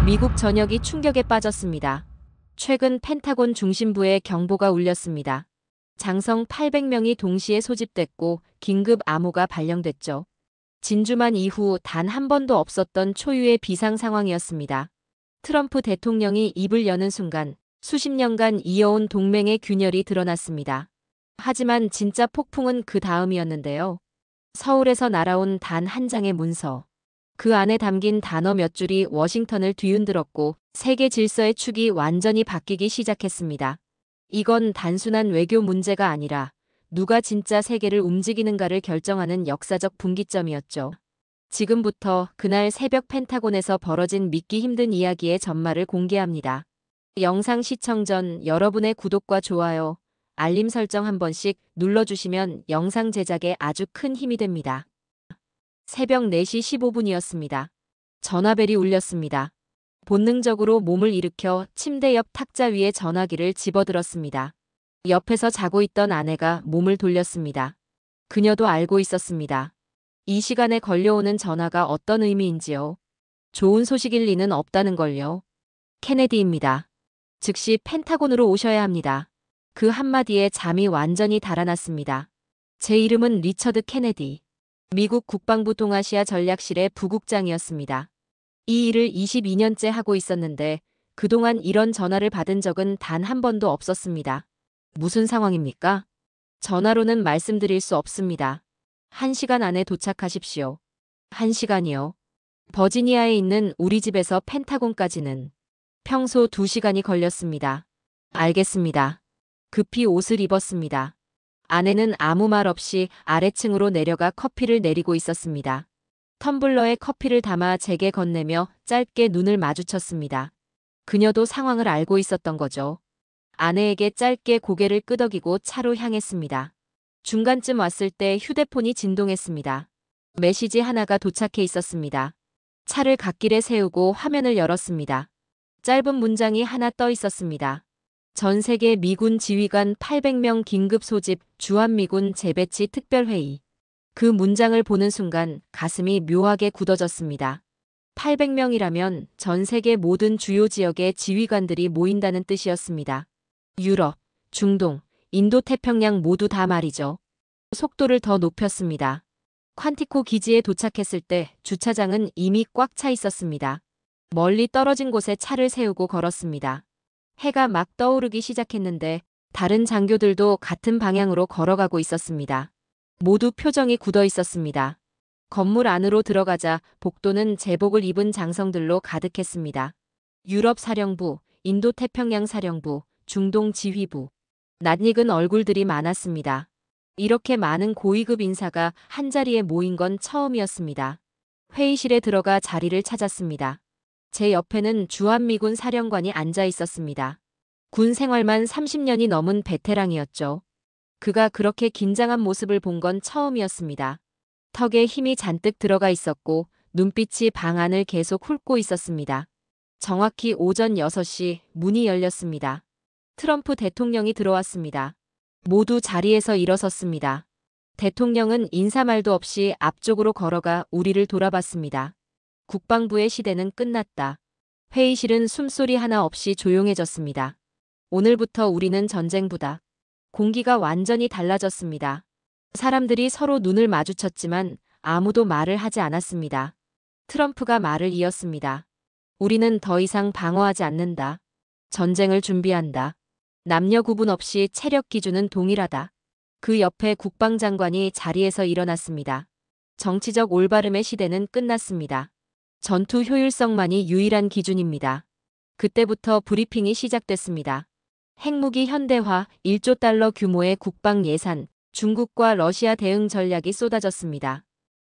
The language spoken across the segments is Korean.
미국 전역이 충격에 빠졌습니다. 최근 펜타곤 중심부에 경보가 울렸습니다. 장성 800명이 동시에 소집됐고 긴급 암호가 발령됐죠. 진주만 이후 단 한 번도 없었던 초유의 비상 상황이었습니다. 트럼프 대통령이 입을 여는 순간 수십 년간 이어온 동맹의 균열이 드러났습니다. 하지만 진짜 폭풍은 그 다음이었는데요. 서울에서 날아온 단 한 장의 문서. 그 안에 담긴 단어 몇 줄이 워싱턴을 뒤흔들었고 세계 질서의 축이 완전히 바뀌기 시작했습니다. 이건 단순한 외교 문제가 아니라 누가 진짜 세계를 움직이는가를 결정하는 역사적 분기점이었죠. 지금부터 그날 새벽 펜타곤에서 벌어진 믿기 힘든 이야기의 전말을 공개합니다. 영상 시청 전 여러분의 구독과 좋아요, 알림 설정 한 번씩 눌러주시면 영상 제작에 아주 큰 힘이 됩니다. 새벽 4시 15분이었습니다. 전화벨이 울렸습니다. 본능적으로 몸을 일으켜 침대 옆 탁자 위에 전화기를 집어들었습니다. 옆에서 자고 있던 아내가 몸을 돌렸습니다. 그녀도 알고 있었습니다. 이 시간에 걸려오는 전화가 어떤 의미인지요. 좋은 소식일 리는 없다는 걸요. 케네디입니다. 즉시 펜타곤으로 오셔야 합니다. 그 한마디에 잠이 완전히 달아났습니다. 제 이름은 리처드 케네디. 미국 국방부 동아시아 전략실의 부국장이었습니다. 이 일을 22년째 하고 있었는데 그동안 이런 전화를 받은 적은 단 한 번도 없었습니다. 무슨 상황입니까? 전화로는 말씀드릴 수 없습니다. 1시간 안에 도착하십시오. 1시간이요. 버지니아에 있는 우리 집에서 펜타곤까지는 평소 2시간이 걸렸습니다. 알겠습니다. 급히 옷을 입었습니다. 아내는 아무 말 없이 아래층으로 내려가 커피를 내리고 있었습니다. 텀블러에 커피를 담아 제게 건네며 짧게 눈을 마주쳤습니다. 그녀도 상황을 알고 있었던 거죠. 아내에게 짧게 고개를 끄덕이고 차로 향했습니다. 중간쯤 왔을 때 휴대폰이 진동했습니다. 메시지 하나가 도착해 있었습니다. 차를 갓길에 세우고 화면을 열었습니다. 짧은 문장이 하나 떠 있었습니다. 전 세계 미군 지휘관 800명 긴급 소집 주한미군 재배치 특별회의. 그 문장을 보는 순간 가슴이 묘하게 굳어졌습니다. 800명이라면 전 세계 모든 주요 지역의 지휘관들이 모인다는 뜻이었습니다. 유럽, 중동, 인도태평양 모두 다 말이죠. 속도를 더 높였습니다. 퀀티코 기지에 도착했을 때 주차장은 이미 꽉 차 있었습니다. 멀리 떨어진 곳에 차를 세우고 걸었습니다. 해가 막 떠오르기 시작했는데 다른 장교들도 같은 방향으로 걸어가고 있었습니다. 모두 표정이 굳어 있었습니다. 건물 안으로 들어가자 복도는 제복을 입은 장성들로 가득했습니다. 유럽 사령부, 인도태평양 사령부, 중동 지휘부. 낯익은 얼굴들이 많았습니다. 이렇게 많은 고위급 인사가 한자리에 모인 건 처음이었습니다. 회의실에 들어가 자리를 찾았습니다. 제 옆에는 주한미군 사령관이 앉아 있었습니다. 군 생활만 30년이 넘은 베테랑이었죠. 그가 그렇게 긴장한 모습을 본 건 처음이었습니다. 턱에 힘이 잔뜩 들어가 있었고 눈빛이 방 안을 계속 훑고 있었습니다. 정확히 오전 6시 문이 열렸습니다. 트럼프 대통령이 들어왔습니다. 모두 자리에서 일어섰습니다. 대통령은 인사말도 없이 앞쪽으로 걸어가 우리를 돌아봤습니다. 국방부의 시대는 끝났다. 회의실은 숨소리 하나 없이 조용해졌습니다. 오늘부터 우리는 전쟁부다. 공기가 완전히 달라졌습니다. 사람들이 서로 눈을 마주쳤지만 아무도 말을 하지 않았습니다. 트럼프가 말을 이었습니다. 우리는 더 이상 방어하지 않는다. 전쟁을 준비한다. 남녀 구분 없이 체력 기준은 동일하다. 그 옆에 국방장관이 자리에서 일어났습니다. 정치적 올바름의 시대는 끝났습니다. 전투 효율성만이 유일한 기준입니다. 그때부터 브리핑이 시작됐습니다. 핵무기 현대화 1조 달러 규모의 국방 예산, 중국과 러시아 대응 전략이 쏟아졌습니다.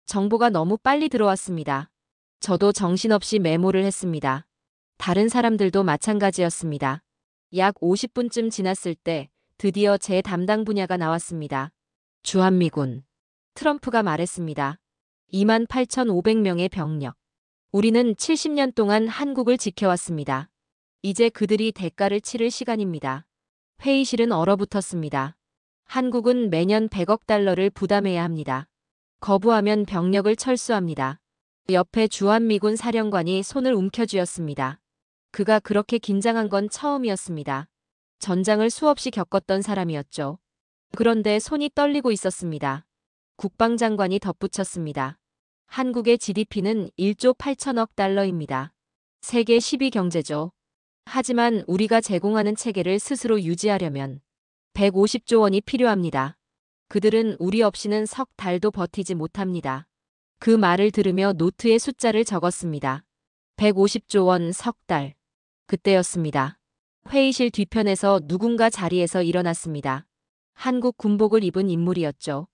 정보가 너무 빨리 들어왔습니다. 저도 정신없이 메모를 했습니다. 다른 사람들도 마찬가지였습니다. 약 50분쯤 지났을 때 드디어 제 담당 분야가 나왔습니다. 주한미군. 트럼프가 말했습니다. 28,500명의 병력. 우리는 70년 동안 한국을 지켜왔습니다. 이제 그들이 대가를 치를 시간입니다. 회의실은 얼어붙었습니다. 한국은 매년 100억 달러를 부담해야 합니다. 거부하면 병력을 철수합니다. 옆에 주한미군 사령관이 손을 움켜쥐었습니다. 그가 그렇게 긴장한 건 처음이었습니다. 전장을 수없이 겪었던 사람이었죠. 그런데 손이 떨리고 있었습니다. 국방장관이 덧붙였습니다. 한국의 GDP는 1조 8천억 달러입니다. 세계 10위 경제죠. 하지만 우리가 제공하는 체계를 스스로 유지하려면 150조 원이 필요합니다. 그들은 우리 없이는 석 달도 버티지 못합니다. 그 말을 들으며 노트에 숫자를 적었습니다. 150조 원 석 달. 그때였습니다. 회의실 뒤편에서 누군가 자리에서 일어났습니다. 한국 군복을 입은 인물이었죠.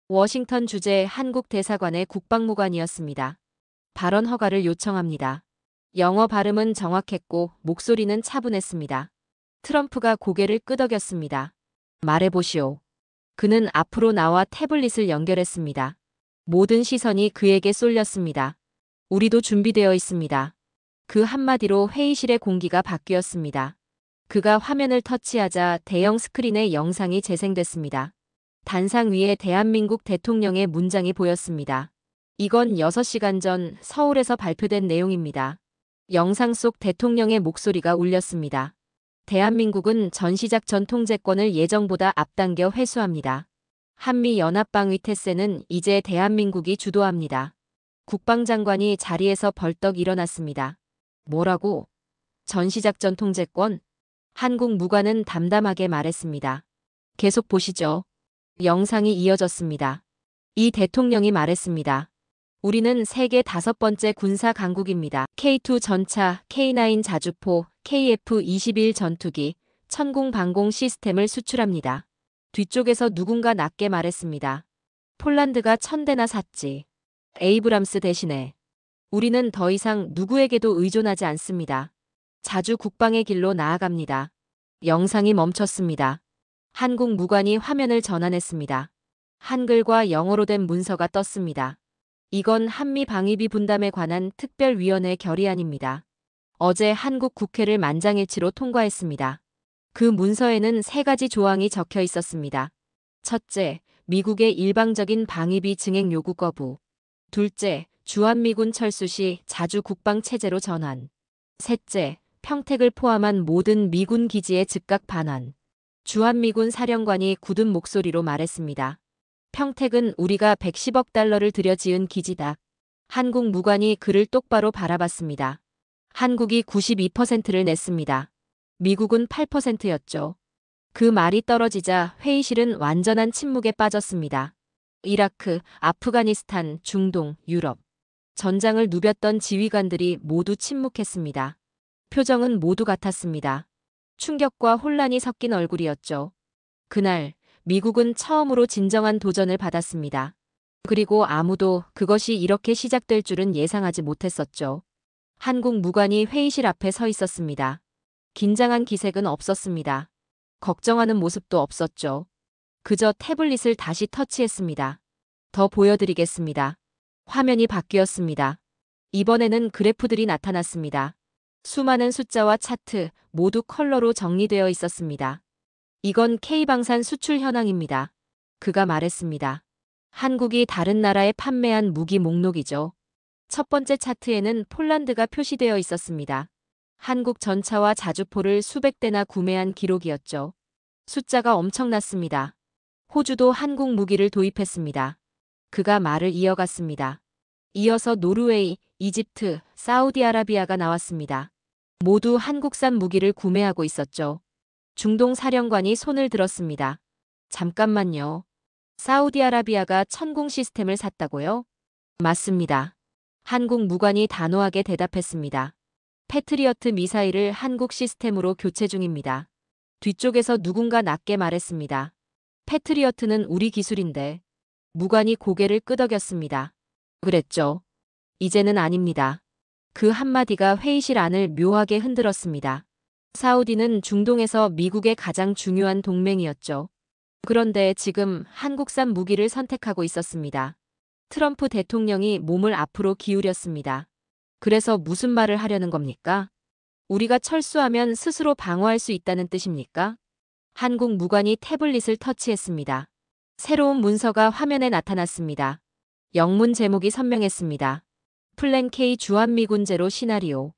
워싱턴 주재 한국 대사관의 국방무관이었습니다. 발언 허가를 요청합니다. 영어 발음은 정확했고 목소리는 차분했습니다. 트럼프가 고개를 끄덕였습니다. 말해보시오. 그는 앞으로 나와 태블릿을 연결했습니다. 모든 시선이 그에게 쏠렸습니다. 우리도 준비되어 있습니다. 그 한마디로 회의실의 공기가 바뀌었습니다. 그가 화면을 터치하자 대형 스크린에 영상이 재생됐습니다. 단상 위에 대한민국 대통령의 문장이 보였습니다. 이건 6시간 전 서울에서 발표된 내용입니다. 영상 속 대통령의 목소리가 울렸습니다. 대한민국은 전시작전 통제권을 예정보다 앞당겨 회수합니다. 한미연합방위 태세는 이제 대한민국이 주도합니다. 국방장관이 자리에서 벌떡 일어났습니다. 뭐라고? 전시작전 통제권? 한국 무관은 담담하게 말했습니다. 계속 보시죠. 영상이 이어졌습니다. 이 대통령이 말했습니다. 우리는 세계 5번째 군사 강국입니다. K2 전차, K9 자주포, KF-21 전투기, 천공 방공 시스템을 수출합니다. 뒤쪽에서 누군가 낮게 말했습니다. 폴란드가 1000대나 샀지. 에이브람스 대신에. 우리는 더 이상 누구에게도 의존하지 않습니다. 자주 국방의 길로 나아갑니다. 영상이 멈췄습니다. 한국 무관이 화면을 전환했습니다. 한글과 영어로 된 문서가 떴습니다. 이건 한미 방위비 분담에 관한 특별위원회 결의안입니다. 어제 한국 국회를 만장일치로 통과했습니다. 그 문서에는 3가지 조항이 적혀 있었습니다. 첫째, 미국의 일방적인 방위비 증액 요구 거부. 둘째, 주한미군 철수 시 자주 국방 체제로 전환. 셋째, 평택을 포함한 모든 미군 기지의 즉각 반환. 주한미군 사령관이 굳은 목소리로 말했습니다. 평택은 우리가 110억 달러를 들여 지은 기지다. 한국 무관이 그를 똑바로 바라봤습니다. 한국이 92%를 냈습니다. 미국은 8%였죠. 그 말이 떨어지자 회의실은 완전한 침묵에 빠졌습니다. 이라크, 아프가니스탄, 중동, 유럽. 전장을 누볐던 지휘관들이 모두 침묵했습니다. 표정은 모두 같았습니다. 충격과 혼란이 섞인 얼굴이었죠. 그날 미국은 처음으로 진정한 도전을 받았습니다. 그리고 아무도 그것이 이렇게 시작될 줄은 예상하지 못했었죠. 한국 무관이 회의실 앞에 서 있었습니다. 긴장한 기색은 없었습니다. 걱정하는 모습도 없었죠. 그저 태블릿을 다시 터치했습니다. 더 보여드리겠습니다. 화면이 바뀌었습니다. 이번에는 그래프들이 나타났습니다. 수많은 숫자와 차트 모두 컬러로 정리되어 있었습니다. 이건 K방산 수출 현황입니다. 그가 말했습니다. 한국이 다른 나라에 판매한 무기 목록이죠. 첫 번째 차트에는 폴란드가 표시되어 있었습니다. 한국 전차와 자주포를 수백 대나 구매한 기록이었죠. 숫자가 엄청났습니다. 호주도 한국 무기를 도입했습니다. 그가 말을 이어갔습니다. 이어서 노르웨이, 이집트, 사우디아라비아가 나왔습니다. 모두 한국산 무기를 구매하고 있었죠. 중동 사령관이 손을 들었습니다. 잠깐만요. 사우디아라비아가 천공 시스템을 샀다고요? 맞습니다. 한국 무관이 단호하게 대답했습니다. 패트리어트 미사일을 한국 시스템으로 교체 중입니다. 뒤쪽에서 누군가 낮게 말했습니다. 패트리어트는 우리 기술인데. 무관이 고개를 끄덕였습니다. 그랬죠. 이제는 아닙니다. 그 한마디가 회의실 안을 묘하게 흔들었습니다. 사우디는 중동에서 미국의 가장 중요한 동맹이었죠. 그런데 지금 한국산 무기를 선택하고 있었습니다. 트럼프 대통령이 몸을 앞으로 기울였습니다. 그래서 무슨 말을 하려는 겁니까? 우리가 철수하면 스스로 방어할 수 있다는 뜻입니까? 한국 무관이 태블릿을 터치했습니다. 새로운 문서가 화면에 나타났습니다. 영문 제목이 선명했습니다. 플랜 K 주한미군 제로 시나리오.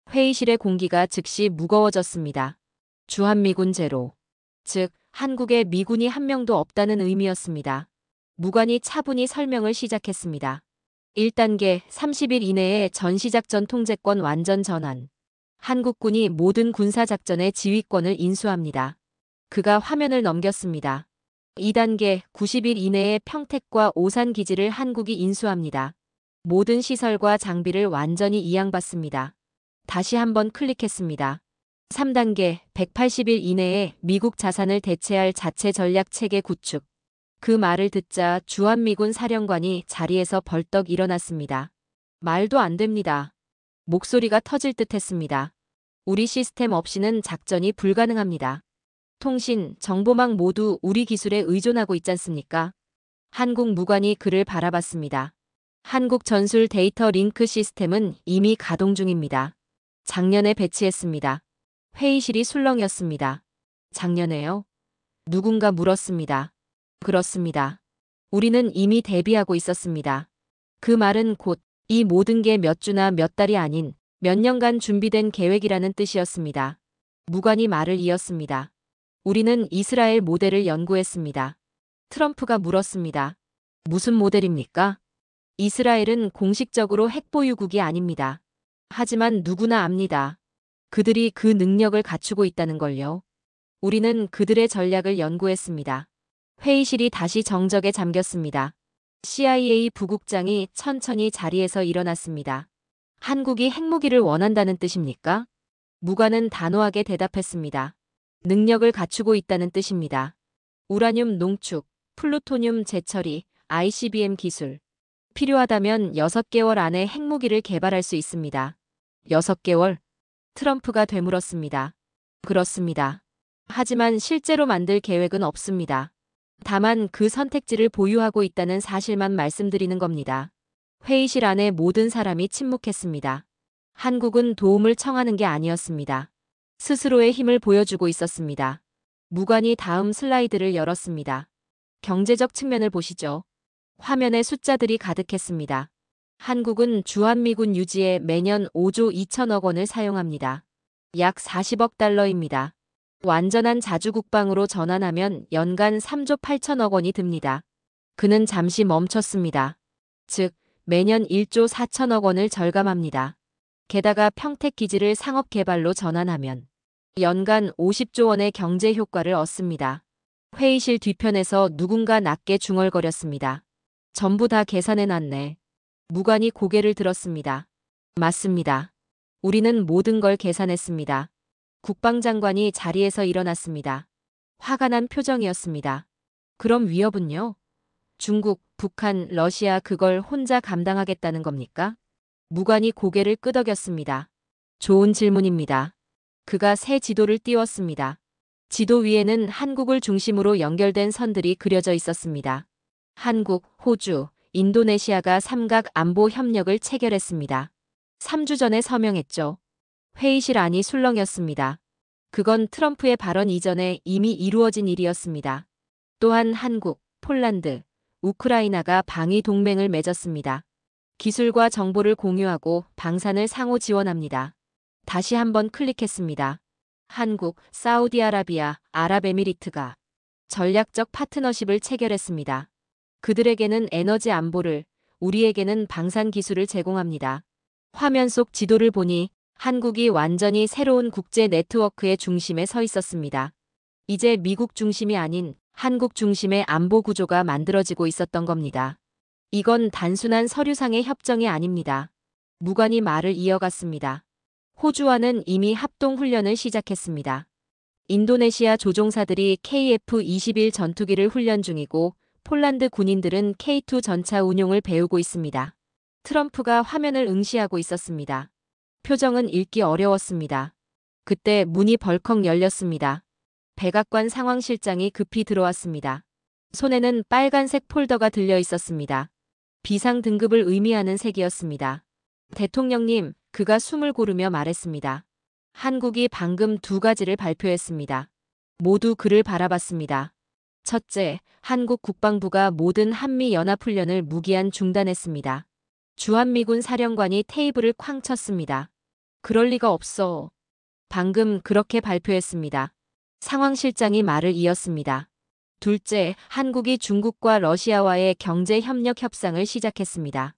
회의실의 공기가 즉시 무거워졌습니다. 주한미군 제로. 즉, 한국에 미군이 한 명도 없다는 의미였습니다. 무관이 차분히 설명을 시작했습니다. 1단계 30일 이내에 전시작전 통제권 완전 전환. 한국군이 모든 군사작전의 지휘권을 인수합니다. 그가 화면을 넘겼습니다. 2단계 90일 이내에 평택과 오산 기지를 한국이 인수합니다. 모든 시설과 장비를 완전히 이양받습니다. 다시 한번 클릭했습니다. 3단계 180일 이내에 미국 자산을 대체할 자체 전략 체계 구축. 그 말을 듣자 주한미군 사령관이 자리에서 벌떡 일어났습니다. 말도 안 됩니다. 목소리가 터질 듯 했습니다. 우리 시스템 없이는 작전이 불가능합니다. 통신, 정보망 모두 우리 기술에 의존하고 있지 않습니까? 한국 무관이 그를 바라봤습니다. 한국 전술 데이터 링크 시스템은 이미 가동 중입니다. 작년에 배치했습니다. 회의실이 술렁였습니다. 작년에요? 누군가 물었습니다. 그렇습니다. 우리는 이미 대비하고 있었습니다. 그 말은 곧 이 모든 게 몇 주나 몇 달이 아닌 몇 년간 준비된 계획이라는 뜻이었습니다. 무관이 말을 이었습니다. 우리는 이스라엘 모델을 연구했습니다. 트럼프가 물었습니다. 무슨 모델입니까? 이스라엘은 공식적으로 핵보유국이 아닙니다. 하지만 누구나 압니다. 그들이 그 능력을 갖추고 있다는 걸요. 우리는 그들의 전략을 연구했습니다. 회의실이 다시 정적에 잠겼습니다. CIA 부국장이 천천히 자리에서 일어났습니다. 한국이 핵무기를 원한다는 뜻입니까? 무관은 단호하게 대답했습니다. 능력을 갖추고 있다는 뜻입니다. 우라늄 농축, 플루토늄 재처리, ICBM 기술. 필요하다면 6개월 안에 핵무기를 개발할 수 있습니다. 6개월? 트럼프가 되물었습니다. 그렇습니다. 하지만 실제로 만들 계획은 없습니다. 다만 그 선택지를 보유하고 있다는 사실만 말씀드리는 겁니다. 회의실 안에 모든 사람이 침묵했습니다. 한국은 도움을 청하는 게 아니었습니다. 스스로의 힘을 보여주고 있었습니다. 무관이 다음 슬라이드를 열었습니다. 경제적 측면을 보시죠. 화면에 숫자들이 가득했습니다. 한국은 주한미군 유지에 매년 5조 2천억 원을 사용합니다. 약 40억 달러입니다. 완전한 자주국방으로 전환하면 연간 3조 8천억 원이 듭니다. 그는 잠시 멈췄습니다. 즉, 매년 1조 4천억 원을 절감합니다. 게다가 평택 기지를 상업개발로 전환하면 연간 50조 원의 경제 효과를 얻습니다. 회의실 뒤편에서 누군가 낮게 중얼거렸습니다. 전부 다 계산해놨네. 무관이 고개를 들었습니다. 맞습니다. 우리는 모든 걸 계산했습니다. 국방장관이 자리에서 일어났습니다. 화가 난 표정이었습니다. 그럼 위협은요? 중국, 북한, 러시아 그걸 혼자 감당하겠다는 겁니까? 무관이 고개를 끄덕였습니다. 좋은 질문입니다. 그가 새 지도를 띄웠습니다. 지도 위에는 한국을 중심으로 연결된 선들이 그려져 있었습니다. 한국, 호주, 인도네시아가 삼각 안보 협력을 체결했습니다. 3주 전에 서명했죠. 회의실 안이 술렁였습니다. 그건 트럼프의 발언 이전에 이미 이루어진 일이었습니다. 또한 한국, 폴란드, 우크라이나가 방위 동맹을 맺었습니다. 기술과 정보를 공유하고 방산을 상호 지원합니다. 다시 한번 클릭했습니다. 한국, 사우디아라비아, 아랍에미리트가 전략적 파트너십을 체결했습니다. 그들에게는 에너지 안보를, 우리에게는 방산 기술을 제공합니다. 화면 속 지도를 보니 한국이 완전히 새로운 국제 네트워크의 중심에 서 있었습니다. 이제 미국 중심이 아닌 한국 중심의 안보 구조가 만들어지고 있었던 겁니다. 이건 단순한 서류상의 협정이 아닙니다. 무관이 말을 이어갔습니다. 호주와는 이미 합동훈련을 시작했습니다. 인도네시아 조종사들이 KF-21 전투기를 훈련 중이고 폴란드 군인들은 K2 전차 운용을 배우고 있습니다. 트럼프가 화면을 응시하고 있었습니다. 표정은 읽기 어려웠습니다. 그때 문이 벌컥 열렸습니다. 백악관 상황실장이 급히 들어왔습니다. 손에는 빨간색 폴더가 들려 있었습니다. 비상 등급을 의미하는 색이었습니다. 대통령님, 그가 숨을 고르며 말했습니다. 한국이 방금 2가지를 발표했습니다. 모두 그를 바라봤습니다. 첫째, 한국 국방부가 모든 한미 연합훈련을 무기한 중단했습니다. 주한미군 사령관이 테이블을 쾅 쳤습니다. 그럴 리가 없어. 방금 그렇게 발표했습니다. 상황실장이 말을 이었습니다. 둘째, 한국이 중국과 러시아와의 경제 협력 협상을 시작했습니다.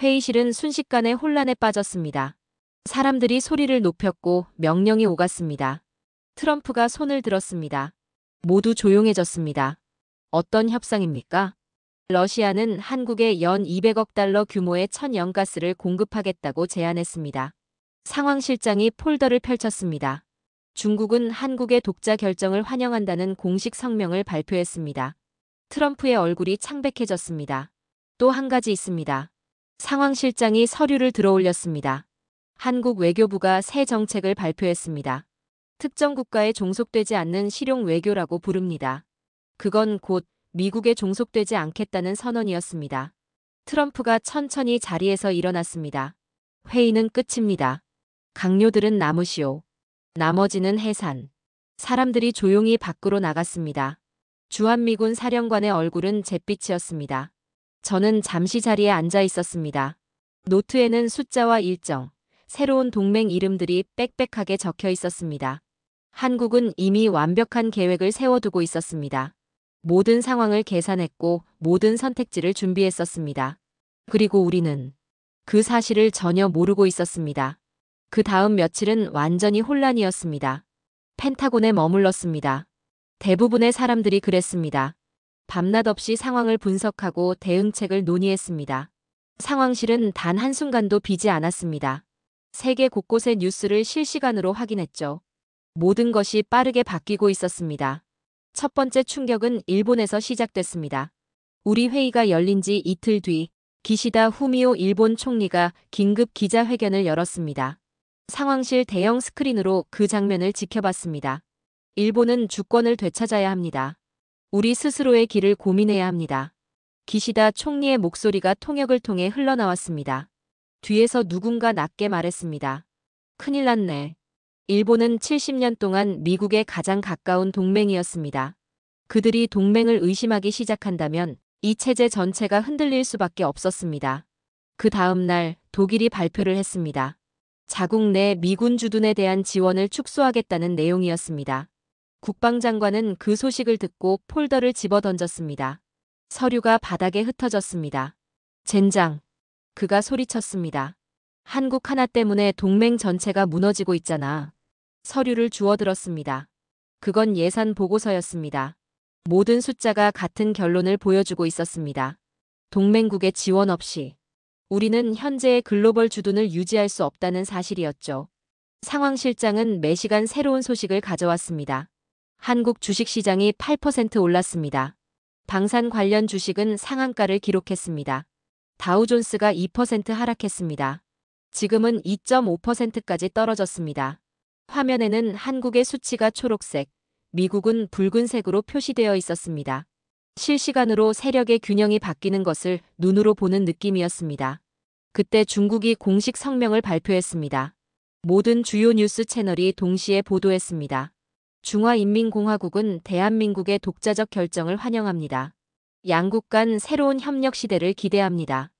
회의실은 순식간에 혼란에 빠졌습니다. 사람들이 소리를 높였고 명령이 오갔습니다. 트럼프가 손을 들었습니다. 모두 조용해졌습니다. 어떤 협상입니까? 러시아는 한국에 연 200억 달러 규모의 천연가스를 공급하겠다고 제안했습니다. 상황실장이 폴더를 펼쳤습니다. 중국은 한국의 독자 결정을 환영한다는 공식 성명을 발표했습니다. 트럼프의 얼굴이 창백해졌습니다. 또 한 가지 있습니다. 상황실장이 서류를 들어올렸습니다. 한국 외교부가 새 정책을 발표했습니다. 특정 국가에 종속되지 않는 실용 외교라고 부릅니다. 그건 곧 미국에 종속되지 않겠다는 선언이었습니다. 트럼프가 천천히 자리에서 일어났습니다. 회의는 끝입니다. 강요들은 남으시오. 나머지는 해산. 사람들이 조용히 밖으로 나갔습니다. 주한미군 사령관의 얼굴은 잿빛이었습니다. 저는 잠시 자리에 앉아 있었습니다. 노트에는 숫자와 일정, 새로운 동맹 이름들이 빽빽하게 적혀 있었습니다. 한국은 이미 완벽한 계획을 세워두고 있었습니다. 모든 상황을 계산했고 모든 선택지를 준비했었습니다. 그리고 우리는 그 사실을 전혀 모르고 있었습니다. 그 다음 며칠은 완전히 혼란이었습니다. 펜타곤에 머물렀습니다. 대부분의 사람들이 그랬습니다. 밤낮 없이 상황을 분석하고 대응책을 논의했습니다. 상황실은 단 한순간도 비지 않았습니다. 세계 곳곳의 뉴스를 실시간으로 확인했죠. 모든 것이 빠르게 바뀌고 있었습니다. 첫 번째 충격은 일본에서 시작됐습니다. 우리 회의가 열린 지 이틀 뒤 기시다 후미오 일본 총리가 긴급 기자회견을 열었습니다. 상황실 대형 스크린으로 그 장면을 지켜봤습니다. 일본은 주권을 되찾아야 합니다. 우리 스스로의 길을 고민해야 합니다. 기시다 총리의 목소리가 통역을 통해 흘러나왔습니다. 뒤에서 누군가 낮게 말했습니다. 큰일 났네. 일본은 70년 동안 미국의 가장 가까운 동맹이었습니다. 그들이 동맹을 의심하기 시작한다면 이 체제 전체가 흔들릴 수밖에 없었습니다. 그 다음 날 독일이 발표를 했습니다. 자국 내 미군 주둔에 대한 지원을 축소하겠다는 내용이었습니다. 국방장관은 그 소식을 듣고 폴더를 집어던졌습니다. 서류가 바닥에 흩어졌습니다. 젠장. 그가 소리쳤습니다. 한국 하나 때문에 동맹 전체가 무너지고 있잖아. 서류를 주워들었습니다. 그건 예산 보고서였습니다. 모든 숫자가 같은 결론을 보여주고 있었습니다. 동맹국의 지원 없이 우리는 현재의 글로벌 주둔을 유지할 수 없다는 사실이었죠. 상황실장은 매시간 새로운 소식을 가져왔습니다. 한국 주식시장이 8% 올랐습니다. 방산 관련 주식은 상한가를 기록했습니다. 다우존스가 2% 하락했습니다. 지금은 2.5%까지 떨어졌습니다. 화면에는 한국의 수치가 초록색, 미국은 붉은색으로 표시되어 있었습니다. 실시간으로 세력의 균형이 바뀌는 것을 눈으로 보는 느낌이었습니다. 그때 중국이 공식 성명을 발표했습니다. 모든 주요 뉴스 채널이 동시에 보도했습니다. 중화인민공화국은 대한민국의 독자적 결정을 환영합니다. 양국 간 새로운 협력 시대를 기대합니다.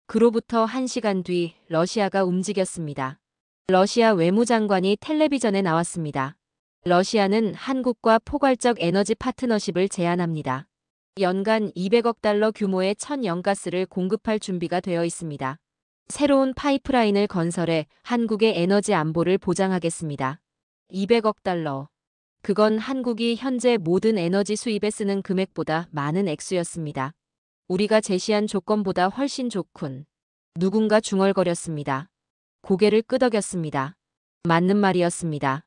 그로부터 1시간 뒤 러시아가 움직였습니다. 러시아 외무장관이 텔레비전에 나왔습니다. 러시아는 한국과 포괄적 에너지 파트너십을 제안합니다. 연간 200억 달러 규모의 천연가스를 공급할 준비가 되어 있습니다. 새로운 파이프라인을 건설해 한국의 에너지 안보를 보장하겠습니다. 200억 달러. 그건 한국이 현재 모든 에너지 수입에 쓰는 금액보다 많은 액수였습니다. 우리가 제시한 조건보다 훨씬 좋군. 누군가 중얼거렸습니다. 고개를 끄덕였습니다. 맞는 말이었습니다.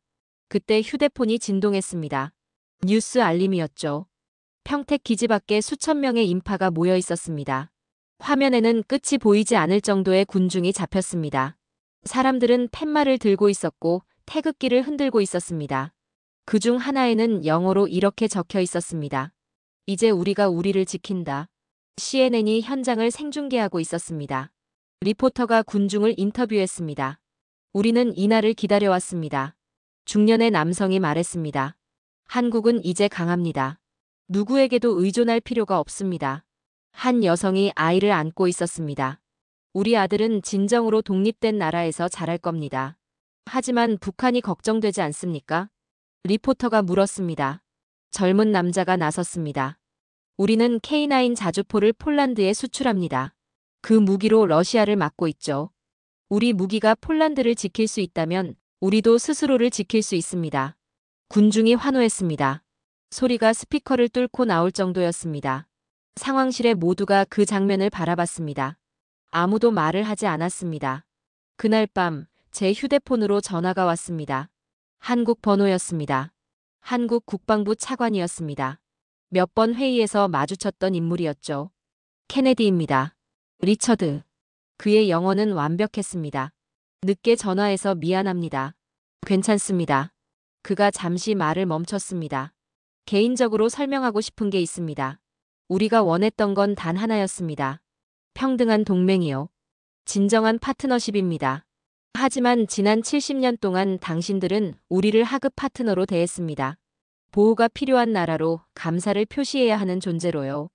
그때 휴대폰이 진동했습니다. 뉴스 알림이었죠. 평택 기지 밖에 수천 명의 인파가 모여 있었습니다. 화면에는 끝이 보이지 않을 정도의 군중이 잡혔습니다. 사람들은 팻말을 들고 있었고 태극기를 흔들고 있었습니다. 그중 하나에는 영어로 이렇게 적혀 있었습니다. 이제 우리가 우리를 지킨다. CNN이 현장을 생중계하고 있었습니다. 리포터가 군중을 인터뷰했습니다. 우리는 이날을 기다려왔습니다. 중년의 남성이 말했습니다. 한국은 이제 강합니다. 누구에게도 의존할 필요가 없습니다. 한 여성이 아이를 안고 있었습니다. 우리 아들은 진정으로 독립된 나라에서 자랄 겁니다. 하지만 북한이 걱정되지 않습니까? 리포터가 물었습니다. 젊은 남자가 나섰습니다. 우리는 K9 자주포를 폴란드에 수출합니다. 그 무기로 러시아를 막고 있죠. 우리 무기가 폴란드를 지킬 수 있다면 우리도 스스로를 지킬 수 있습니다. 군중이 환호했습니다. 소리가 스피커를 뚫고 나올 정도였습니다. 상황실의 모두가 그 장면을 바라봤습니다. 아무도 말을 하지 않았습니다. 그날 밤 제 휴대폰으로 전화가 왔습니다. 한국 번호였습니다. 한국 국방부 차관이었습니다. 몇 번 회의에서 마주쳤던 인물이었죠. 케네디입니다. 리처드. 그의 영어는 완벽했습니다. 늦게 전화해서 미안합니다. 괜찮습니다. 그가 잠시 말을 멈췄습니다. 개인적으로 설명하고 싶은 게 있습니다. 우리가 원했던 건 단 하나였습니다. 평등한 동맹이요. 진정한 파트너십입니다. 하지만 지난 70년 동안 당신들은 우리를 하급 파트너로 대했습니다. 보호가 필요한 나라로 감사를 표시해야 하는 존재로요.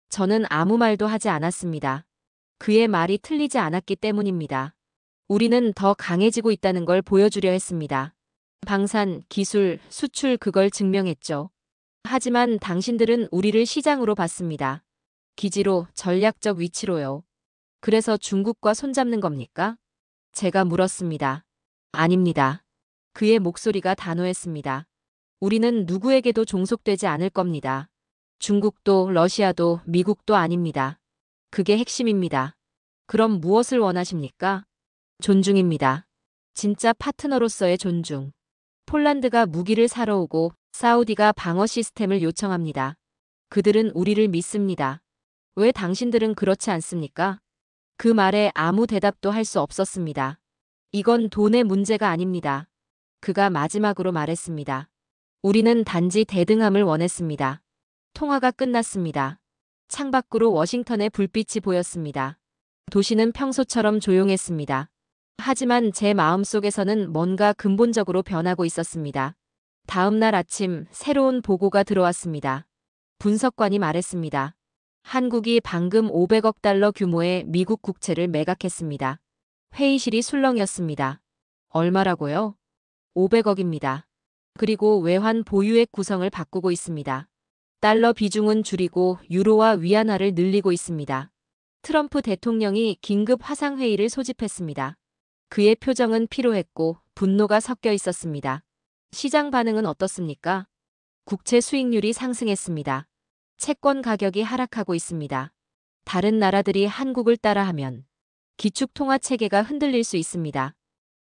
저는 아무 말도 하지 않았습니다. 그의 말이 틀리지 않았기 때문입니다. 우리는 더 강해지고 있다는 걸 보여주려 했습니다. 방산, 기술, 수출 그걸 증명했죠. 하지만 당신들은 우리를 시장으로 봤습니다. 기지로, 전략적 위치로요. 그래서 중국과 손잡는 겁니까? 제가 물었습니다. 아닙니다. 그의 목소리가 단호했습니다. 우리는 누구에게도 종속되지 않을 겁니다. 중국도 러시아도 미국도 아닙니다. 그게 핵심입니다. 그럼 무엇을 원하십니까? 존중입니다. 진짜 파트너로서의 존중. 폴란드가 무기를 사러 오고 사우디가 방어 시스템을 요청합니다. 그들은 우리를 믿습니다. 왜 당신들은 그렇지 않습니까? 그 말에 아무 대답도 할 수 없었습니다. 이건 돈의 문제가 아닙니다. 그가 마지막으로 말했습니다. 우리는 단지 대등함을 원했습니다. 통화가 끝났습니다. 창밖으로 워싱턴의 불빛이 보였습니다. 도시는 평소처럼 조용했습니다. 하지만 제 마음속에서는 뭔가 근본적으로 변하고 있었습니다. 다음 날 아침 새로운 보고가 들어왔습니다. 분석관이 말했습니다. 한국이 방금 500억 달러 규모의 미국 국채를 매각했습니다. 회의실이 술렁였습니다. 얼마라고요? 500억입니다. 그리고 외환 보유액 구성을 바꾸고 있습니다. 달러 비중은 줄이고 유로와 위안화를 늘리고 있습니다. 트럼프 대통령이 긴급 화상회의를 소집했습니다. 그의 표정은 피로했고 분노가 섞여 있었습니다. 시장 반응은 어떻습니까? 국채 수익률이 상승했습니다. 채권 가격이 하락하고 있습니다. 다른 나라들이 한국을 따라하면 기축통화체계가 흔들릴 수 있습니다.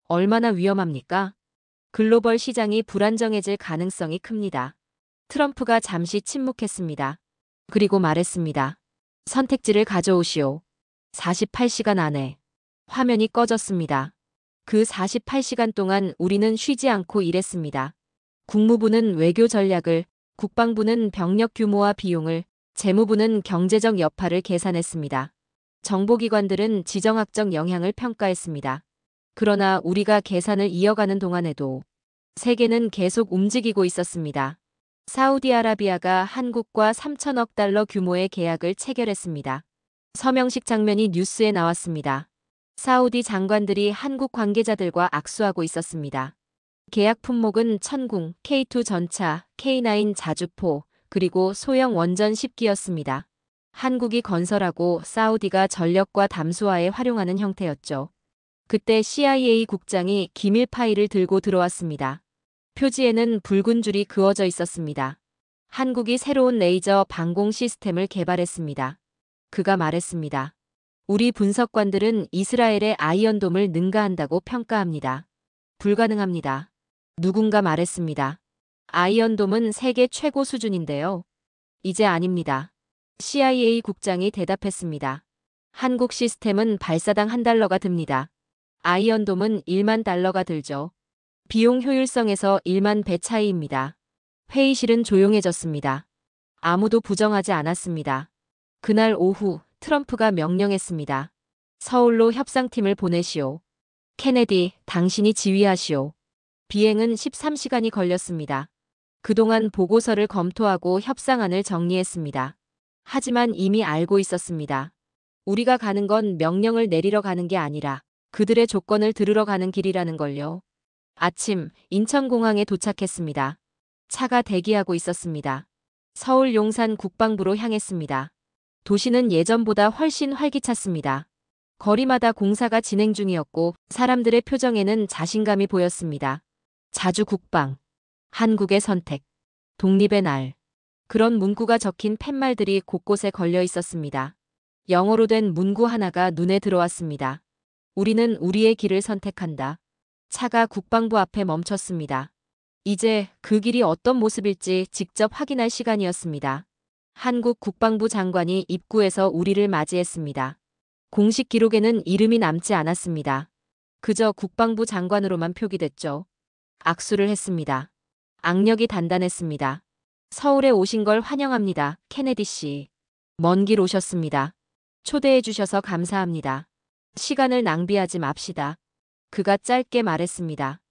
얼마나 위험합니까? 글로벌 시장이 불안정해질 가능성이 큽니다. 트럼프가 잠시 침묵했습니다. 그리고 말했습니다. 선택지를 가져오시오. 48시간 안에. 화면이 꺼졌습니다. 그 48시간 동안 우리는 쉬지 않고 일했습니다. 국무부는 외교 전략을, 국방부는 병력 규모와 비용을, 재무부는 경제적 여파를 계산했습니다. 정보기관들은 지정학적 영향을 평가했습니다. 그러나 우리가 계산을 이어가는 동안에도 세계는 계속 움직이고 있었습니다. 사우디아라비아가 한국과 3천억 달러 규모의 계약을 체결했습니다. 서명식 장면이 뉴스에 나왔습니다. 사우디 장관들이 한국 관계자들과 악수하고 있었습니다. 계약 품목은 천궁, K2 전차, K9 자주포, 그리고 소형 원전 10기였습니다. 한국이 건설하고 사우디가 전력과 담수화에 활용하는 형태였죠. 그때 CIA 국장이 기밀 파일을 들고 들어왔습니다. 표지에는 붉은 줄이 그어져 있었습니다. 한국이 새로운 레이저 방공 시스템을 개발했습니다. 그가 말했습니다. 우리 분석관들은 이스라엘의 아이언돔을 능가한다고 평가합니다. 불가능합니다. 누군가 말했습니다. 아이언돔은 세계 최고 수준인데요. 이제 아닙니다. CIA 국장이 대답했습니다. 한국 시스템은 발사당 $1가 듭니다. 아이언돔은 1만 달러가 들죠. 비용 효율성에서 1만 배 차이입니다. 회의실은 조용해졌습니다. 아무도 부정하지 않았습니다. 그날 오후 트럼프가 명령했습니다. 서울로 협상팀을 보내시오. 케네디, 당신이 지휘하시오. 비행은 13시간이 걸렸습니다. 그동안 보고서를 검토하고 협상안을 정리했습니다. 하지만 이미 알고 있었습니다. 우리가 가는 건 명령을 내리러 가는 게 아니라 그들의 조건을 들으러 가는 길이라는 걸요. 아침 인천공항에 도착했습니다. 차가 대기하고 있었습니다. 서울 용산 국방부로 향했습니다. 도시는 예전보다 훨씬 활기찼습니다. 거리마다 공사가 진행 중이었고 사람들의 표정에는 자신감이 보였습니다. 자주 국방, 한국의 선택, 독립의 날. 그런 문구가 적힌 팻말들이 곳곳에 걸려 있었습니다. 영어로 된 문구 하나가 눈에 들어왔습니다. 우리는 우리의 길을 선택한다. 차가 국방부 앞에 멈췄습니다. 이제 그 길이 어떤 모습일지 직접 확인할 시간이었습니다. 한국 국방부 장관이 입구에서 우리를 맞이했습니다. 공식 기록에는 이름이 남지 않았습니다. 그저 국방부 장관으로만 표기됐죠. 악수를 했습니다. 악력이 단단했습니다. 서울에 오신 걸 환영합니다. 케네디 씨. 먼 길 오셨습니다. 초대해 주셔서 감사합니다. 시간을 낭비하지 맙시다. 그가 짧게 말했습니다.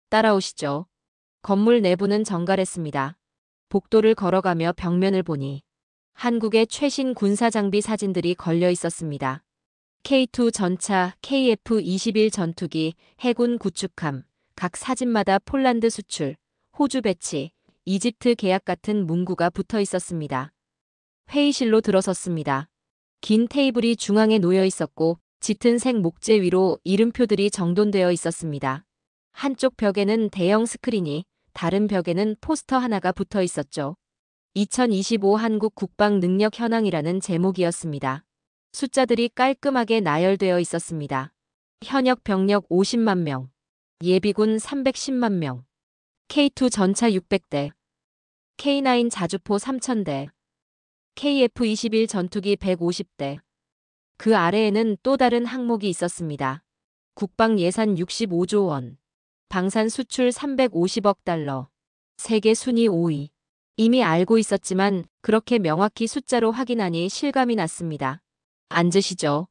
따라오시죠. 건물 내부는 정갈했습니다. 복도를 걸어가며 벽면을 보니 한국의 최신 군사장비 사진들이 걸려 있었습니다. K2 전차, KF-21 전투기, 해군 구축함, 각 사진마다 폴란드 수출, 호주 배치, 이집트 계약 같은 문구가 붙어 있었습니다. 회의실로 들어섰습니다. 긴 테이블이 중앙에 놓여 있었고 짙은 색 목재 위로 이름표들이 정돈되어 있었습니다. 한쪽 벽에는 대형 스크린이, 다른 벽에는 포스터 하나가 붙어 있었죠. 2025 한국 국방 능력 현황이라는 제목이었습니다. 숫자들이 깔끔하게 나열되어 있었습니다. 현역 병력 50만 명, 예비군 310만 명, K2 전차 600대, K9 자주포 3000대, KF-21 전투기 150대. 그 아래에는 또 다른 항목이 있었습니다. 국방 예산 65조 원, 방산 수출 350억 달러, 세계 순위 5위. 이미 알고 있었지만 그렇게 명확히 숫자로 확인하니 실감이 났습니다. 앉으시죠.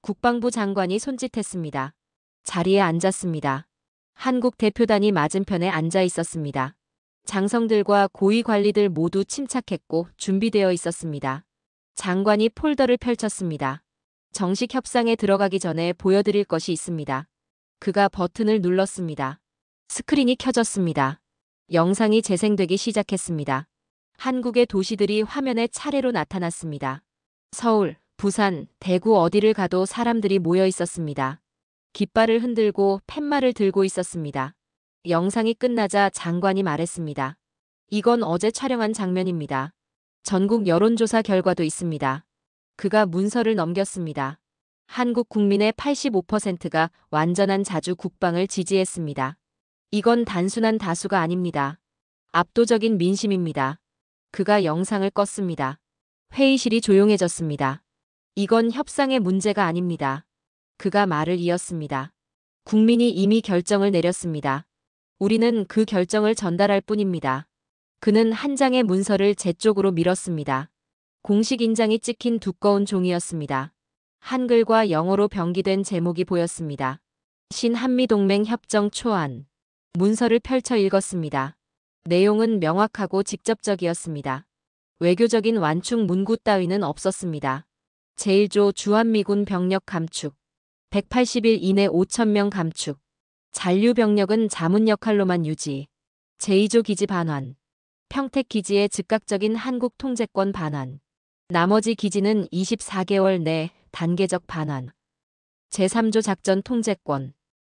국방부 장관이 손짓했습니다. 자리에 앉았습니다. 한국 대표단이 맞은편에 앉아 있었습니다. 장성들과 고위 관리들 모두 침착했고 준비되어 있었습니다. 장관이 폴더를 펼쳤습니다. 정식 협상에 들어가기 전에 보여드릴 것이 있습니다. 그가 버튼을 눌렀습니다. 스크린이 켜졌습니다. 영상이 재생되기 시작했습니다. 한국의 도시들이 화면에 차례로 나타났습니다. 서울, 부산, 대구 어디를 가도 사람들이 모여 있었습니다. 깃발을 흔들고 팻말을 들고 있었습니다. 영상이 끝나자 장관이 말했습니다. 이건 어제 촬영한 장면입니다. 전국 여론조사 결과도 있습니다. 그가 문서를 넘겼습니다. 한국 국민의 85%가 완전한 자주 국방을 지지했습니다. 이건 단순한 다수가 아닙니다. 압도적인 민심입니다. 그가 영상을 껐습니다. 회의실이 조용해졌습니다. 이건 협상의 문제가 아닙니다. 그가 말을 이었습니다. 국민이 이미 결정을 내렸습니다. 우리는 그 결정을 전달할 뿐입니다. 그는 한 장의 문서를 제 쪽으로 밀었습니다. 공식 인장이 찍힌 두꺼운 종이였습니다. 한글과 영어로 병기된 제목이 보였습니다. 신한미동맹 협정 초안. 문서를 펼쳐 읽었습니다. 내용은 명확하고 직접적이었습니다. 외교적인 완충 문구 따위는 없었습니다. 제1조 주한미군 병력 감축. 180일 이내 5,000명 감축. 잔류 병력은 자문 역할로만 유지. 제2조 기지 반환. 평택 기지의 즉각적인 한국 통제권 반환. 나머지 기지는 24개월 내 단계적 반환. 제3조 작전 통제권.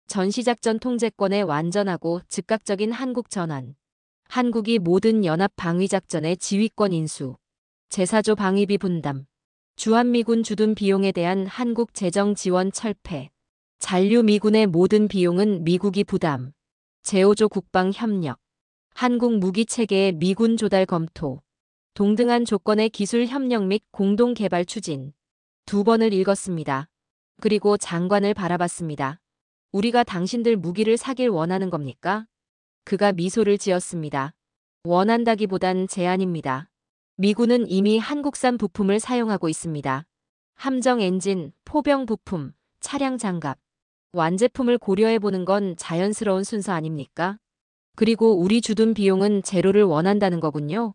전시작전 통제권의 완전하고 즉각적인 한국 전환. 한국이 모든 연합 방위작전의 지휘권 인수. 제4조 방위비 분담. 주한미군 주둔 비용에 대한 한국 재정 지원 철폐. 잔류 미군의 모든 비용은 미국이 부담. 제5조 국방 협력. 한국 무기 체계의 미군 조달 검토. 동등한 조건의 기술 협력 및 공동 개발 추진. 2번을 읽었습니다. 그리고 장관을 바라봤습니다. 우리가 당신들 무기를 사길 원하는 겁니까? 그가 미소를 지었습니다. 원한다기보단 제안입니다. 미군은 이미 한국산 부품을 사용하고 있습니다. 함정 엔진, 포병 부품, 차량 장갑. 완제품을 고려해보는 건 자연스러운 순서 아닙니까? 그리고 우리 주둔 비용은 제로를 원한다는 거군요.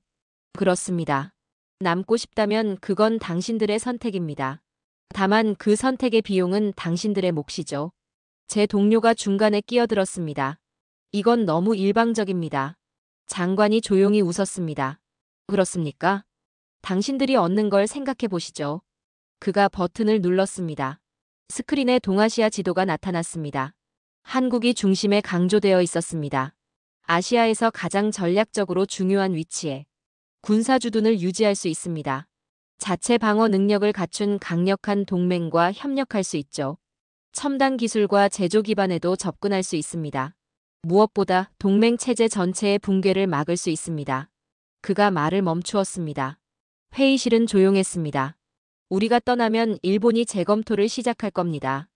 그렇습니다. 남고 싶다면 그건 당신들의 선택입니다. 다만 그 선택의 비용은 당신들의 몫이죠. 제 동료가 중간에 끼어들었습니다. 이건 너무 일방적입니다. 장관이 조용히 웃었습니다. 그렇습니까? 당신들이 얻는 걸 생각해 보시죠. 그가 버튼을 눌렀습니다. 스크린에 동아시아 지도가 나타났습니다. 한국이 중심에 강조되어 있었습니다. 아시아에서 가장 전략적으로 중요한 위치에 군사주둔을 유지할 수 있습니다. 자체 방어 능력을 갖춘 강력한 동맹과 협력할 수 있죠. 첨단 기술과 제조 기반에도 접근할 수 있습니다. 무엇보다 동맹 체제 전체의 붕괴를 막을 수 있습니다. 그가 말을 멈추었습니다. 회의실은 조용했습니다. 우리가 떠나면 일본이 재검토를 시작할 겁니다.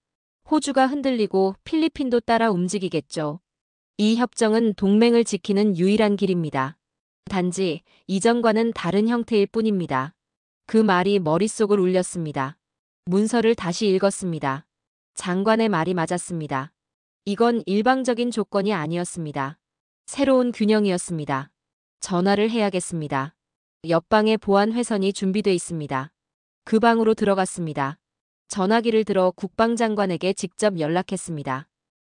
호주가 흔들리고 필리핀도 따라 움직이겠죠. 이 협정은 동맹을 지키는 유일한 길입니다. 단지 이전과는 다른 형태일 뿐입니다. 그 말이 머릿속을 울렸습니다. 문서를 다시 읽었습니다. 장관의 말이 맞았습니다. 이건 일방적인 조건이 아니었습니다. 새로운 균형이었습니다. 전화를 해야겠습니다. 옆방에 보안 회선이 준비돼 있습니다. 그 방으로 들어갔습니다. 전화기를 들어 국방장관에게 직접 연락했습니다.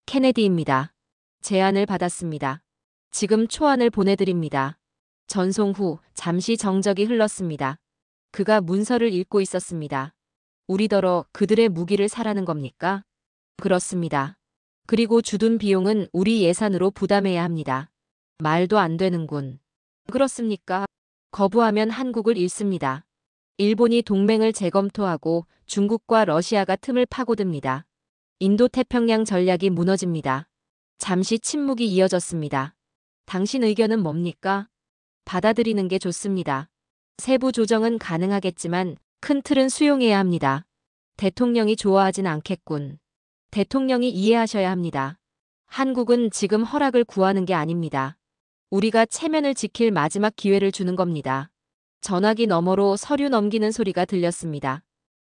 케네디입니다. 제안을 받았습니다. 지금 초안을 보내드립니다. 전송 후 잠시 정적이 흘렀습니다. 그가 문서를 읽고 있었습니다. 우리더러 그들의 무기를 사라는 겁니까? 그렇습니다. 그리고 주둔 비용은 우리 예산으로 부담해야 합니다. 말도 안 되는군. 그렇습니까? 거부하면 한국을 잃습니다. 일본이 동맹을 재검토하고 중국과 러시아가 틈을 파고듭니다. 인도태평양 전략이 무너집니다. 잠시 침묵이 이어졌습니다. 당신 의견은 뭡니까? 받아들이는 게 좋습니다. 세부 조정은 가능하겠지만 큰 틀은 수용해야 합니다. 대통령이 좋아하진 않겠군. 대통령이 이해하셔야 합니다. 한국은 지금 허락을 구하는 게 아닙니다. 우리가 체면을 지킬 마지막 기회를 주는 겁니다. 전화기 너머로 서류 넘기는 소리가 들렸습니다.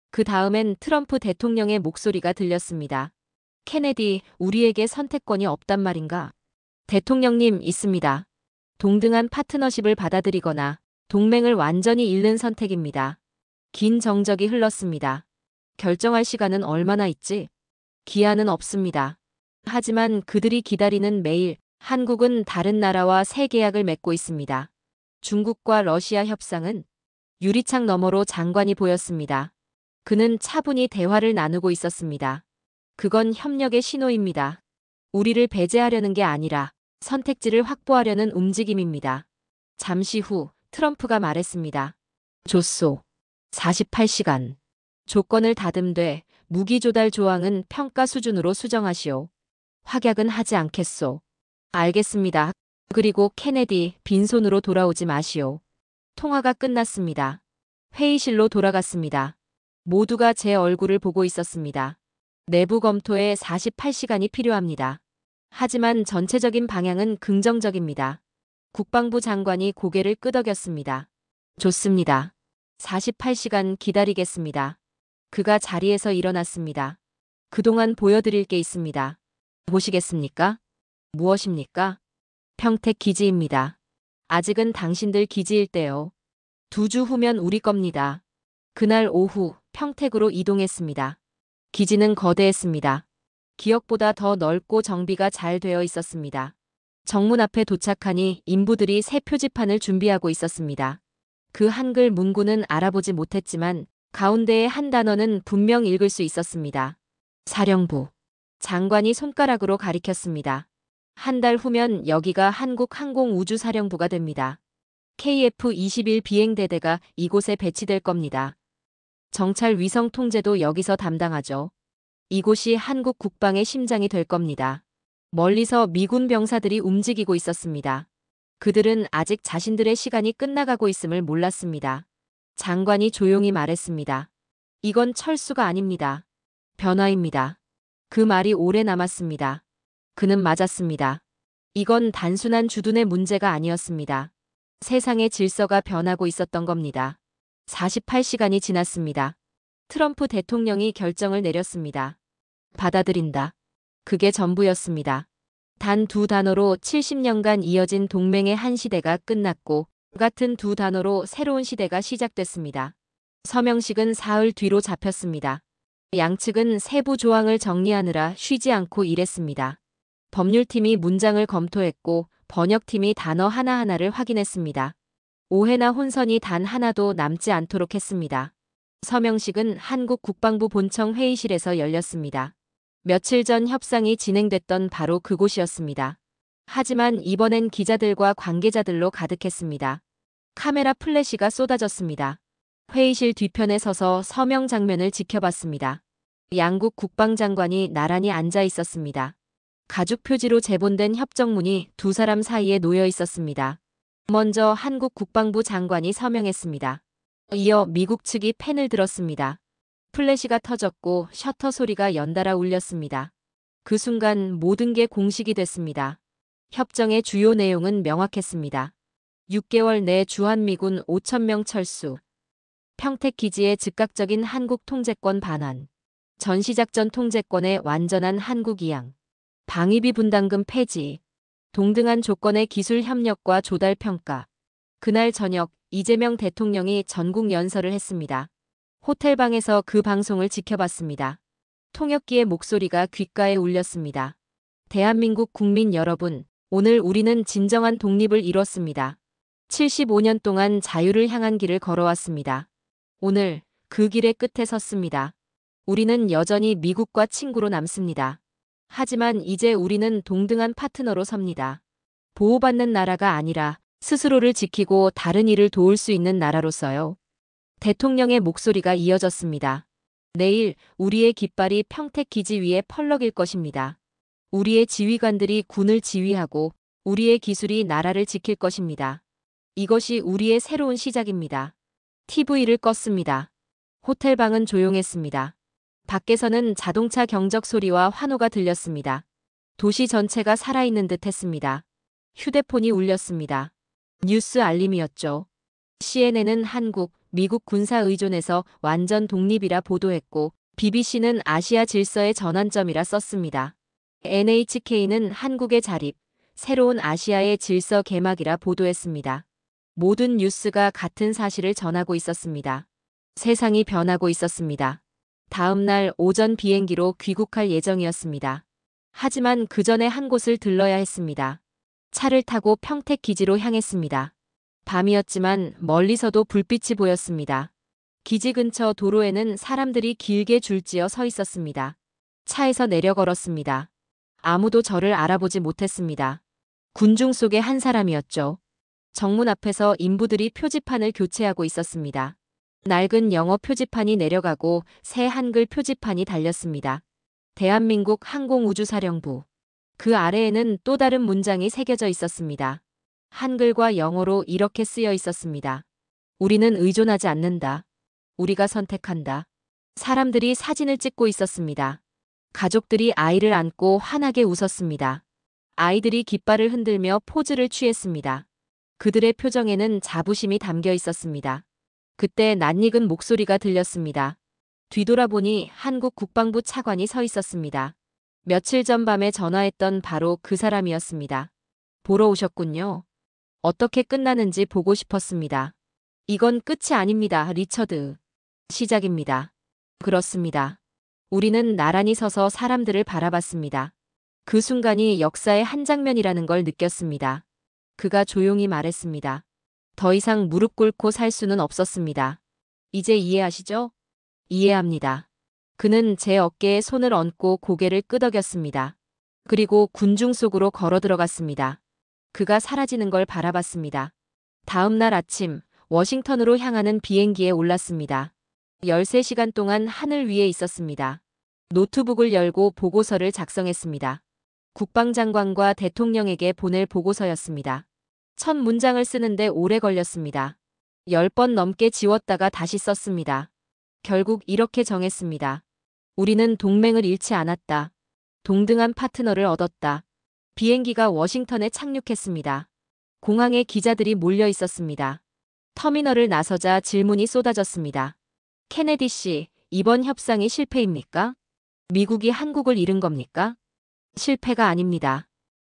그 다음엔 트럼프 대통령의 목소리가 들렸습니다. 케네디, 우리에게 선택권이 없단 말인가? 대통령님, 있습니다. 동등한 파트너십을 받아들이거나 동맹을 완전히 잃는 선택입니다. 긴 정적이 흘렀습니다. 결정할 시간은 얼마나 있지? 기한은 없습니다. 하지만 그들이 기다리는 매일, 한국은 다른 나라와 새 계약을 맺고 있습니다. 중국과 러시아 협상은 유리창 너머로 장관이 보였습니다. 그는 차분히 대화를 나누고 있었습니다. 그건 협력의 신호입니다. 우리를 배제하려는 게 아니라 선택지를 확보하려는 움직임입니다. 잠시 후 트럼프가 말했습니다. 좋소. 48시간. 조건을 다듬되 무기 조달 조항은 평가 수준으로 수정하시오. 확약은 하지 않겠소. 알겠습니다. 그리고 케네디, 빈손으로 돌아오지 마시오. 통화가 끝났습니다. 회의실로 돌아갔습니다. 모두가 제 얼굴을 보고 있었습니다. 내부 검토에 48시간이 필요합니다. 하지만 전체적인 방향은 긍정적입니다. 국방부 장관이 고개를 끄덕였습니다. 좋습니다. 48시간 기다리겠습니다. 그가 자리에서 일어났습니다. 그동안 보여드릴 게 있습니다. 보시겠습니까? 무엇입니까? 평택 기지입니다. 아직은 당신들 기지일 때요. 2주 후면 우리 겁니다. 그날 오후 평택으로 이동했습니다. 기지는 거대했습니다. 기억보다 더 넓고 정비가 잘 되어 있었습니다. 정문 앞에 도착하니 인부들이 새 표지판을 준비하고 있었습니다. 그 한글 문구는 알아보지 못했지만 가운데의 한 단어는 분명 읽을 수 있었습니다. 사령부. 장관이 손가락으로 가리켰습니다. 한 달 후면 여기가 한국항공우주사령부가 됩니다. KF-21 비행대대가 이곳에 배치될 겁니다. 정찰 위성 통제도 여기서 담당하죠. 이곳이 한국 국방의 심장이 될 겁니다. 멀리서 미군 병사들이 움직이고 있었습니다. 그들은 아직 자신들의 시간이 끝나가고 있음을 몰랐습니다. 장관이 조용히 말했습니다. 이건 철수가 아닙니다. 변화입니다. 그 말이 오래 남았습니다. 그는 맞았습니다. 이건 단순한 주둔의 문제가 아니었습니다. 세상의 질서가 변하고 있었던 겁니다. 48시간이 지났습니다. 트럼프 대통령이 결정을 내렸습니다. 받아들인다. 그게 전부였습니다. 단 2단어로 70년간 이어진 동맹의 한 시대가 끝났고 같은 2단어로 새로운 시대가 시작됐습니다. 서명식은 사흘 뒤로 잡혔습니다. 양측은 세부 조항을 정리하느라 쉬지 않고 일했습니다. 법률팀이 문장을 검토했고 번역팀이 단어 하나하나를 확인했습니다. 오해나 혼선이 단 하나도 남지 않도록 했습니다. 서명식은 한국 국방부 본청 회의실에서 열렸습니다. 며칠 전 협상이 진행됐던 바로 그곳이었습니다. 하지만 이번엔 기자들과 관계자들로 가득했습니다. 카메라 플래시가 쏟아졌습니다. 회의실 뒤편에 서서 서명 장면을 지켜봤습니다. 양국 국방장관이 나란히 앉아 있었습니다. 가죽 표지로 제본된 협정문이 두 사람 사이에 놓여 있었습니다. 먼저 한국 국방부 장관이 서명했습니다. 이어 미국 측이 펜을 들었습니다. 플래시가 터졌고 셔터 소리가 연달아 울렸습니다. 그 순간 모든 게 공식이 됐습니다. 협정의 주요 내용은 명확했습니다. 6개월 내 주한미군 5,000명 철수, 평택기지의 즉각적인 한국 통제권 반환, 전시작전 통제권의 완전한 한국 이양, 방위비 분담금 폐지, 동등한 조건의 기술 협력과 조달 평가. 그날 저녁 이재명 대통령이 전국 연설을 했습니다. 호텔방에서 그 방송을 지켜봤습니다. 통역기의 목소리가 귓가에 울렸습니다. 대한민국 국민 여러분, 오늘 우리는 진정한 독립을 이뤘습니다. 75년 동안 자유를 향한 길을 걸어왔습니다. 오늘 그 길의 끝에 섰습니다. 우리는 여전히 미국과 친구로 남습니다. 하지만 이제 우리는 동등한 파트너로 섭니다. 보호받는 나라가 아니라 스스로를 지키고 다른 이를 도울 수 있는 나라로서요. 대통령의 목소리가 이어졌습니다. 내일 우리의 깃발이 평택 기지 위에 펄럭일 것입니다. 우리의 지휘관들이 군을 지휘하고 우리의 기술이 나라를 지킬 것입니다. 이것이 우리의 새로운 시작입니다. TV를 껐습니다. 호텔방은 조용했습니다. 밖에서는 자동차 경적 소리와 환호가 들렸습니다. 도시 전체가 살아있는 듯 했습니다. 휴대폰이 울렸습니다. 뉴스 알림이었죠. CNN은 한국, 미국 군사 의존에서 완전 독립이라 보도했고 BBC는 아시아 질서의 전환점이라 썼습니다. NHK는 한국의 자립, 새로운 아시아의 질서 개막이라 보도했습니다. 모든 뉴스가 같은 사실을 전하고 있었습니다. 세상이 변하고 있었습니다. 다음 날 오전 비행기로 귀국할 예정이었습니다. 하지만 그 전에 한 곳을 들러야 했습니다. 차를 타고 평택 기지로 향했습니다. 밤이었지만 멀리서도 불빛이 보였습니다. 기지 근처 도로에는 사람들이 길게 줄지어 서 있었습니다. 차에서 내려 걸었습니다. 아무도 저를 알아보지 못했습니다. 군중 속의 한 사람이었죠. 정문 앞에서 인부들이 표지판을 교체하고 있었습니다. 낡은 영어 표지판이 내려가고 새 한글 표지판이 달렸습니다. 대한민국 항공우주사령부. 그 아래에는 또 다른 문장이 새겨져 있었습니다. 한글과 영어로 이렇게 쓰여 있었습니다. 우리는 의존하지 않는다. 우리가 선택한다. 사람들이 사진을 찍고 있었습니다. 가족들이 아이를 안고 환하게 웃었습니다. 아이들이 깃발을 흔들며 포즈를 취했습니다. 그들의 표정에는 자부심이 담겨 있었습니다. 그때 낯익은 목소리가 들렸습니다. 뒤돌아보니 한국 국방부 차관이 서 있었습니다. 며칠 전 밤에 전화했던 바로 그 사람이었습니다. 보러 오셨군요. 어떻게 끝나는지 보고 싶었습니다. 이건 끝이 아닙니다, 리처드. 시작입니다. 그렇습니다. 우리는 나란히 서서 사람들을 바라봤습니다. 그 순간이 역사의 한 장면이라는 걸 느꼈습니다. 그가 조용히 말했습니다. 더 이상 무릎 꿇고 살 수는 없었습니다. 이제 이해하시죠? 이해합니다. 그는 제 어깨에 손을 얹고 고개를 끄덕였습니다. 그리고 군중 속으로 걸어 들어갔습니다. 그가 사라지는 걸 바라봤습니다. 다음 날 아침 워싱턴으로 향하는 비행기에 올랐습니다. 13시간 동안 하늘 위에 있었습니다. 노트북을 열고 보고서를 작성했습니다. 국방장관과 대통령에게 보낼 보고서였습니다. 첫 문장을 쓰는데 오래 걸렸습니다. 10번 넘게 지웠다가 다시 썼습니다. 결국 이렇게 정했습니다. 우리는 동맹을 잃지 않았다. 동등한 파트너를 얻었다. 비행기가 워싱턴에 착륙했습니다. 공항에 기자들이 몰려 있었습니다. 터미널을 나서자 질문이 쏟아졌습니다. 케네디 씨, 이번 협상이 실패입니까? 미국이 한국을 잃은 겁니까? 실패가 아닙니다.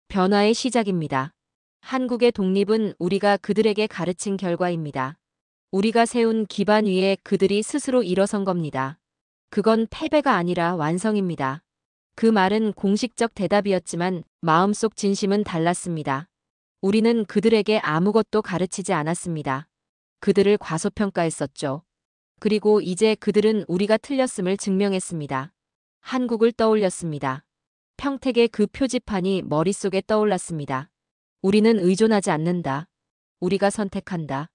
변화의 시작입니다. 한국의 독립은 우리가 그들에게 가르친 결과입니다. 우리가 세운 기반 위에 그들이 스스로 일어선 겁니다. 그건 패배가 아니라 완성입니다. 그 말은 공식적 대답이었지만 마음속 진심은 달랐습니다. 우리는 그들에게 아무것도 가르치지 않았습니다. 그들을 과소평가했었죠. 그리고 이제 그들은 우리가 틀렸음을 증명했습니다. 한국을 떠올렸습니다. 평택의 그 표지판이 머릿속에 떠올랐습니다. 우리는 의존하지 않는다. 우리가 선택한다.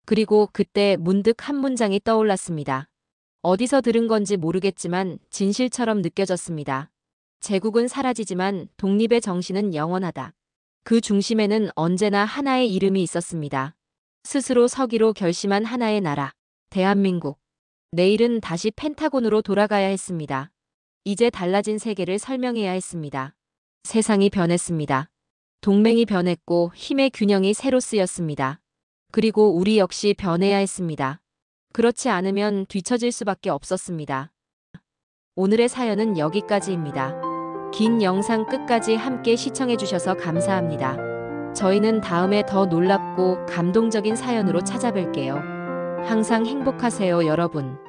그리고 그때 문득 한 문장이 떠올랐습니다. 어디서 들은 건지 모르겠지만 진실처럼 느껴졌습니다. 제국은 사라지지만 독립의 정신은 영원하다. 그 중심에는 언제나 하나의 이름이 있었습니다. 스스로 서기로 결심한 하나의 나라, 대한민국. 내일은 다시 펜타곤으로 돌아가야 했습니다. 이제 달라진 세계를 설명해야 했습니다. 세상이 변했습니다. 동맹이 변했고 힘의 균형이 새로 쓰였습니다. 그리고 우리 역시 변해야 했습니다. 그렇지 않으면 뒤처질 수밖에 없었습니다. 오늘의 사연은 여기까지입니다. 긴 영상 끝까지 함께 시청해주셔서 감사합니다. 저희는 다음에 더 놀랍고 감동적인 사연으로 찾아뵐게요. 항상 행복하세요, 여러분.